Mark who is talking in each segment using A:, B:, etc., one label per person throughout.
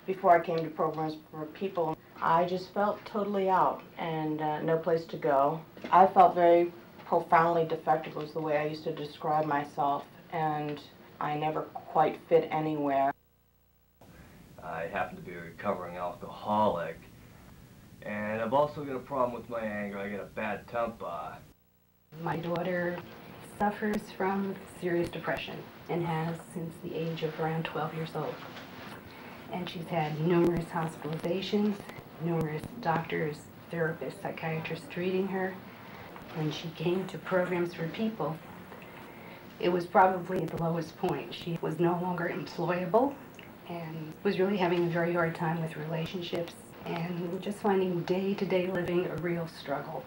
A: Before I came to Programs for People, I just felt totally out and no place to go. I felt very profoundly defective was the way I used to describe myself, and I never quite fit anywhere.
B: I happen to be a recovering alcoholic, and I've also got a problem with my anger. I get a bad temper.
C: My daughter suffers from serious depression and has since the age of around 12 years old. And she's had numerous hospitalizations, numerous doctors, therapists, psychiatrists treating her. When she came to Programs for People, it was probably at the lowest point. She was no longer employable and was really having a very hard time with relationships and just finding day-to-day living a real struggle.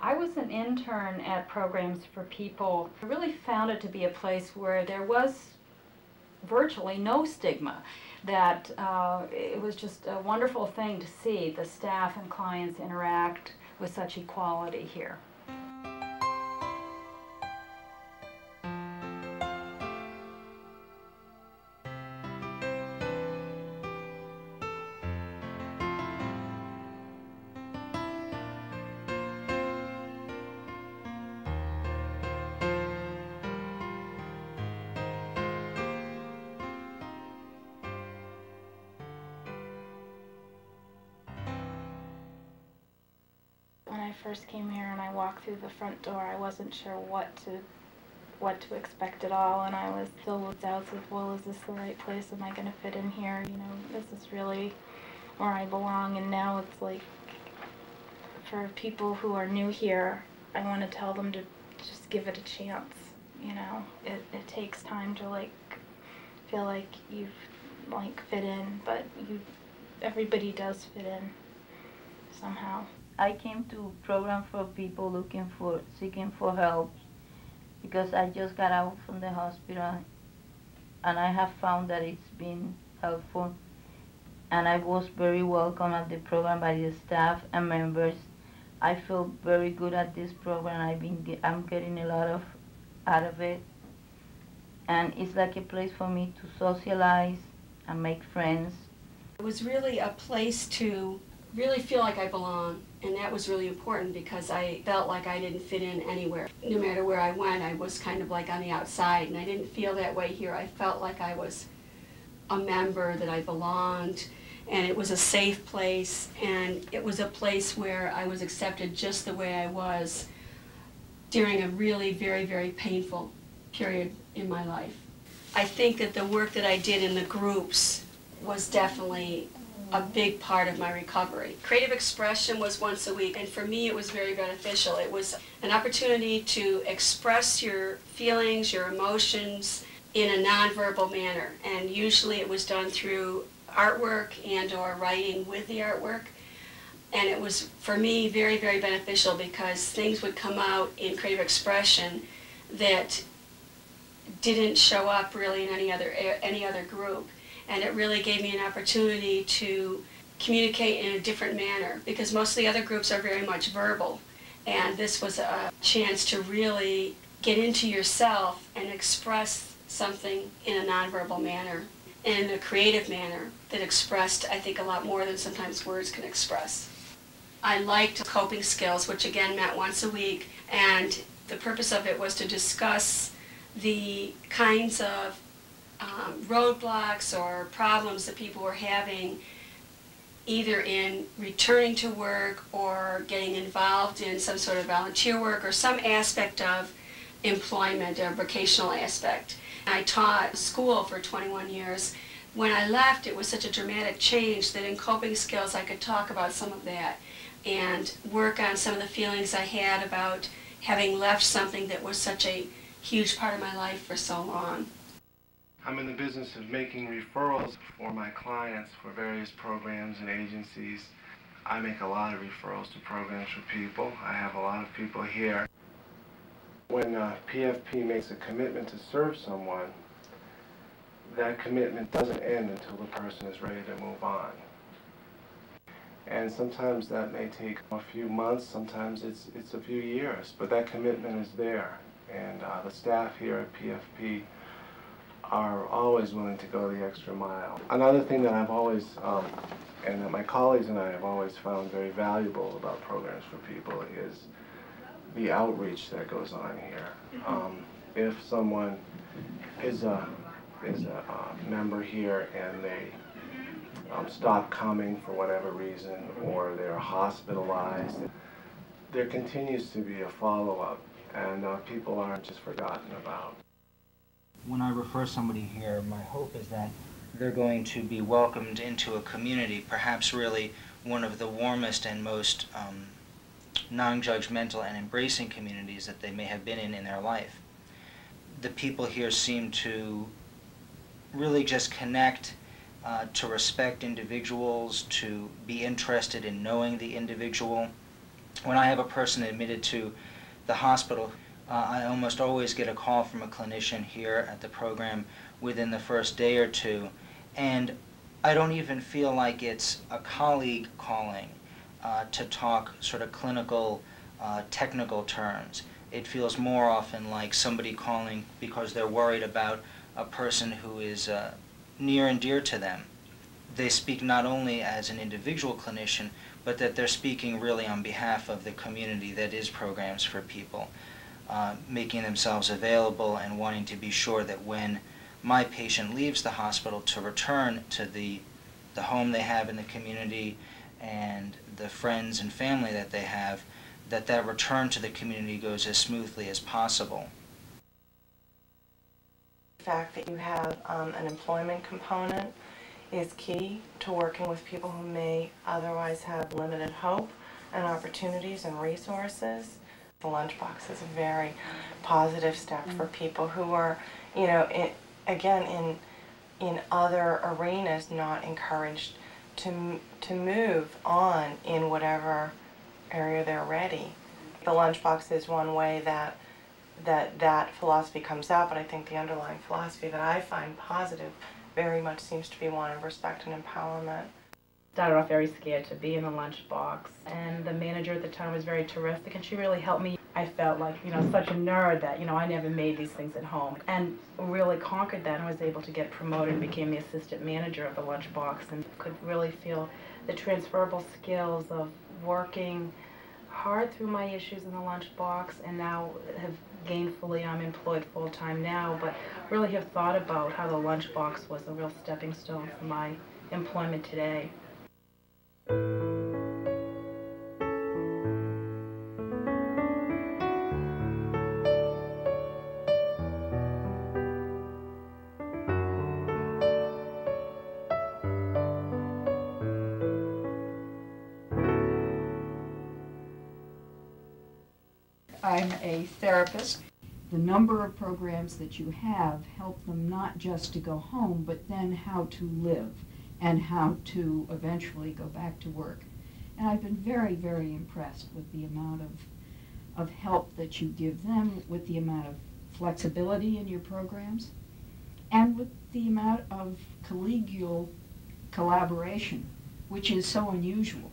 D: I was an intern at Programs for People. I really found it to be a place where there was virtually no stigma, that it was just a wonderful thing to see the staff and clients interact with such equality here.
E: When I first came here and I walked through the front door, I wasn't sure what to expect at all, and I was filled with doubts of, well, is this the right place? Am I going to fit in here? You know, this is really where I belong. And now it's like, for people who are new here, I want to tell them to just give it a chance. You know, it takes time to like feel like you've like fit in, but everybody does fit in somehow.
F: I came to Program for People seeking for help because I just got out from the hospital, and I have found that it's been helpful, and I was very welcome at the program by the staff and members. I feel very good at this program. I'm getting a lot out of it, and it's like a place for me to socialize and make friends.
G: It was really a place to really feel like I belong, and that was really important because I felt like I didn't fit in anywhere. No matter where I went, I was kind of like on the outside, and I didn't feel that way here. I felt like I was a member, that I belonged, and it was a safe place, and it was a place where I was accepted just the way I was during a really very, very painful period in my life. I think that the work that I did in the groups was definitely a big part of my recovery. Creative expression was once a week, and for me it was very beneficial. It was an opportunity to express your feelings, your emotions in a nonverbal manner, and usually it was done through artwork and or writing with the artwork. And it was, for me, very, very beneficial because things would come out in creative expression that didn't show up really in any other group. And it really gave me an opportunity to communicate in a different manner because most of the other groups are very much verbal. And this was a chance to really get into yourself and express something in a nonverbal manner, in a creative manner that expressed, I think, a lot more than sometimes words can express. I liked coping skills, which again meant once a week, and the purpose of it was to discuss the kinds of roadblocks or problems that people were having either in returning to work or getting involved in some sort of volunteer work or some aspect of employment or vocational aspect. I taught school for 21 years. When I left, it was such a dramatic change that in coping skills I could talk about some of that and work on some of the feelings I had about having left something that was such a huge part of my life for so long.
H: I'm in the business of making referrals for my clients for various programs and agencies. I make a lot of referrals to programs for people. I have a lot of people here. When PFP makes a commitment to serve someone, that commitment doesn't end until the person is ready to move on. And sometimes that may take a few months, sometimes it's a few years, but that commitment is there. And the staff here at PFP are always willing to go the extra mile. Another thing that I've always, and that my colleagues and I have always found very valuable about programs for people is the outreach that goes on here. If someone is a member here and they stop coming for whatever reason, or they're hospitalized, there continues to be a follow-up, and people aren't just forgotten about.
I: When I refer somebody here, my hope is that they're going to be welcomed into a community, perhaps really one of the warmest and most non-judgmental and embracing communities that they may have been in their life. The people here seem to really just connect, to respect individuals, to be interested in knowing the individual. When I have a person admitted to the hospital, I almost always get a call from a clinician here at the program within the first day or two, and I don't even feel like it's a colleague calling to talk sort of clinical, technical terms. It feels more often like somebody calling because they're worried about a person who is near and dear to them. They speak not only as an individual clinician, but that they're speaking really on behalf of the community that is Programs for People, making themselves available and wanting to be sure that when my patient leaves the hospital to return to the home they have in the community and the friends and family that they have, that return to the community goes as smoothly as possible.
A: The fact that you have an employment component is key to working with people who may otherwise have limited hope and opportunities and resources. The lunchbox is a very positive step for people who are, you know, in other arenas not encouraged to move on in whatever area they're ready. The lunchbox is one way that philosophy comes out, but I think the underlying philosophy that I find positive very much seems to be one of respect and empowerment.
C: Started off very scared to be in the lunchbox, and the manager at the time was very terrific, and she really helped me. I felt like, you know, such a nerd that, you know, I never made these things at home, and really conquered that and was able to get promoted and became the assistant manager of the lunchbox, and could really feel the transferable skills of working hard through my issues in the lunchbox, and now have gainfully, I'm employed full-time now, but really have thought about how the lunchbox was a real stepping stone for my employment today.
J: I'm a therapist. The number of programs that you have help them not just to go home, but then how to live and how to eventually go back to work. And I've been very, very impressed with the amount of help that you give them, with the amount of flexibility in your programs, and with the amount of collegial collaboration, which is so unusual.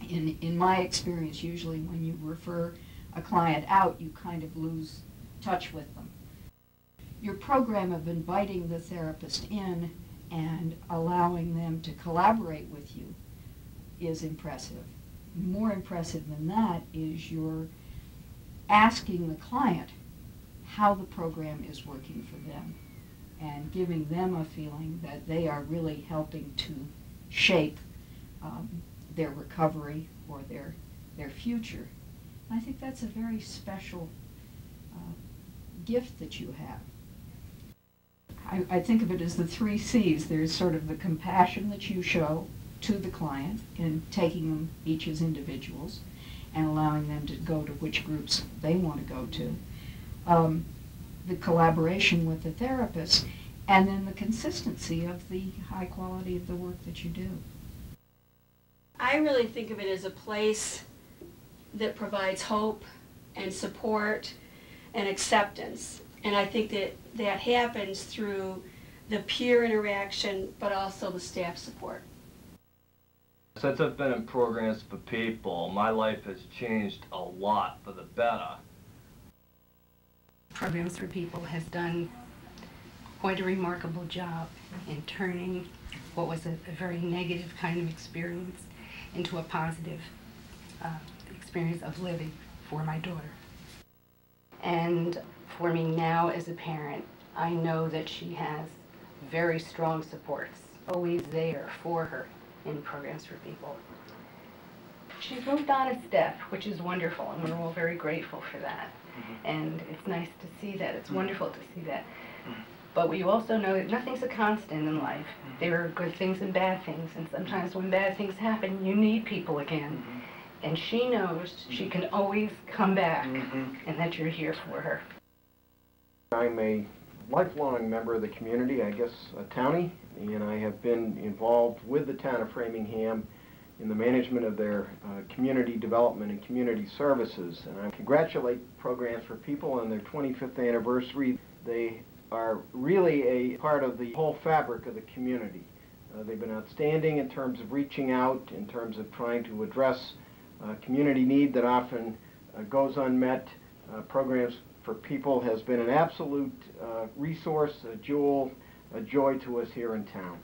J: In my experience, usually when you refer a client out, you kind of lose touch with them. Your program of inviting the therapist in and allowing them to collaborate with you is impressive. More impressive than that is your asking the client how the program is working for them and giving them a feeling that they are really helping to shape their recovery or their future. I think that's a very special gift that you have. I think of it as the 3 C's. There's sort of the compassion that you show to the client in taking them each as individuals and allowing them to go to which groups they want to go to. The collaboration with the therapist, and then the consistency of the high quality of the work that you do.
G: I really think of it as a place that provides hope and support and acceptance. And I think that that happens through the peer interaction, but also the staff support.
B: Since I've been in programs for people, my life has changed a lot for the better.
C: Programs for People has done quite a remarkable job in turning what was a very negative kind of experience into a positive experience of living for my daughter. And for me now as a parent, I know that she has very strong supports, always there for her in Programs for People. She's moved on a step, which is wonderful, and we're all very grateful for that. And it's nice to see that. It's wonderful to see that. But we also know that nothing's a constant in life. There are good things and bad things, and sometimes when bad things happen, you need people again. And she knows she can always come back, and that you're here for her.
K: I'm a lifelong member of the community, I guess a townie, and I have been involved with the town of Framingham in the management of their community development and community services. And I congratulate Programs for People on their 25th anniversary. They are really a part of the whole fabric of the community. They've been outstanding in terms of reaching out, in terms of trying to address community need that often goes unmet. Programs for People has been an absolute resource, a jewel, a joy to us here in town.